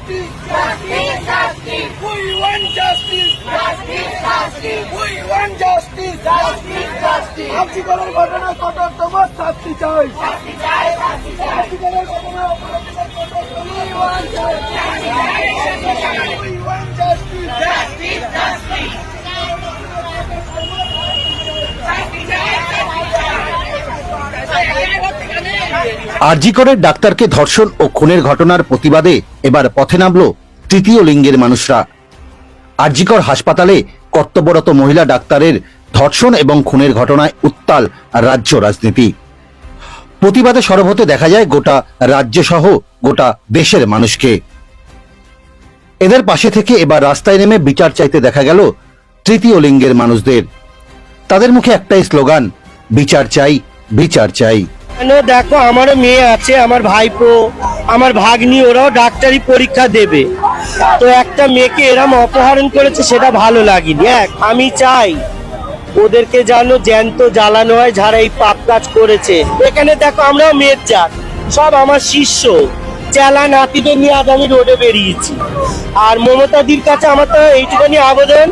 justice. Justice, justice. We want justice. Justice, justice. We want justice. Justice, justice. আর্জিকরের ঘটনায় কঠোরতম শাস্তি চাই। শাস্তি চাই, শাস্তি চাই। আর্জিকরের ঘটনায় অপরাধীদের কঠোরতম We want justice. We want justice. Justice, justice. আরজিকরের ডাক্তারকে ধর্ষণ ও খুনের ঘটনার প্রতিবাদে এবার পথে নামল তৃতীয় লিঙ্গের মানুষরা। আরজিকর হাসপাতালে কর্তব্যরত মহিলা ডাক্তারের ধর্ষণ এবং খুনের ঘটনায় উত্তাল রাজ্য রাজনীতি। প্রতিবাদে সরব হতে দেখা যায় গোটা রাজ্য সহ গোটা দেশের মানুষকে। এদের পাশে থেকে এবার রাস্তায় নেমে বিচার চাইতে দেখা গেল তৃতীয় লিঙ্গের মানুষদের। তাদের মুখে একটাই স্লোগান, বিচার চাই, বিচার চাই। দেখো, আমারও মেয়ে আছে, আমার ভাইপো, আমার ভাগ্নি, ওরাও ডাক্তারি পরীক্ষা দেবে। তো একটা মেয়েকে এরম অপহরণ করেছে, সেটা ভালো লাগেনি। আমি চাই ওদেরকে যেন জ্যান্ত জ্বালানো হয় যারা এই পাপ কাজ করেছে। এখানে দেখো, আমরাও মেয়ের জাত, সব আমার শিষ্য, চেলা নাতিদের নিয়ে আজ আমি রোডে বেরিয়েছি। আর মমতাদির কাছে আমার তো এইটুখানি আবেদন,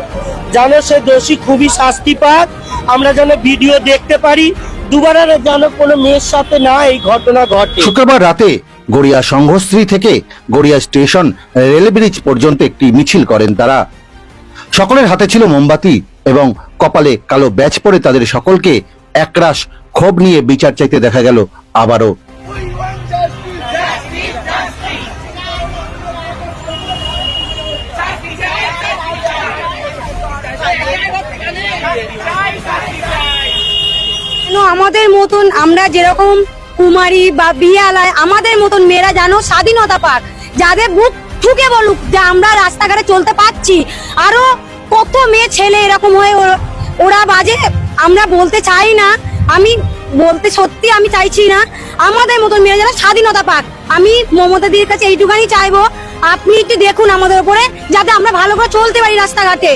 যেন সে দোষী খুবই শাস্তি পাক, আমরা যেন ভিডিও দেখতে পারি, দুবার আর যেন কোনো মেয়ের সাথে না এই ঘটনা ঘটে। শুক্রবার রাতে গড়িয়া সংঘশ্রী থেকে গড়িয়া স্টেশন রেল ব্রিজ পর্যন্ত একটি মিছিল করেন তারা। সকলের হাতে ছিল মোমবাতি এবং কপালে কালো ব্যাজ পরে তাদের সকলকে একরাশ ক্ষোভ নিয়ে বিচার চাইতে দেখা গেল আবারও। আমাদের মতন আমরা যেরকম কুমারী বা বিয়ালায়, আমাদের মতন মেয়েরা জানো স্বাধীনতা পাক, যাদের বুক ঠুকে বলুক যে আমরা রাস্তাঘাটে চলতে পারছি। আরো কত মেয়ে ছেলে এরকম হয়ে ওরা বাজে, আমরা বলতে চাই না, আমি বলতে সত্যি আমি চাইছি না। আমাদের মতন মেয়েরা যারা স্বাধীনতা পাক, আমি মমতাদির কাছে এইটুখানি চাইবো, আপনি একটু দেখুন আমাদের উপরে, যাতে আমরা ভালো করে চলতে পারি রাস্তাঘাটে।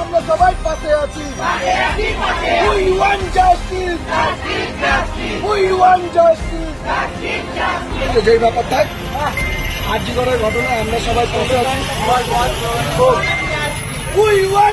আমরা সবাই পাশে আছি। We want justice. We want justice. যেই ব্যাপার থাক, আর্জিকরের ঘটনায় আমরা সবাই পাশে আছি। We want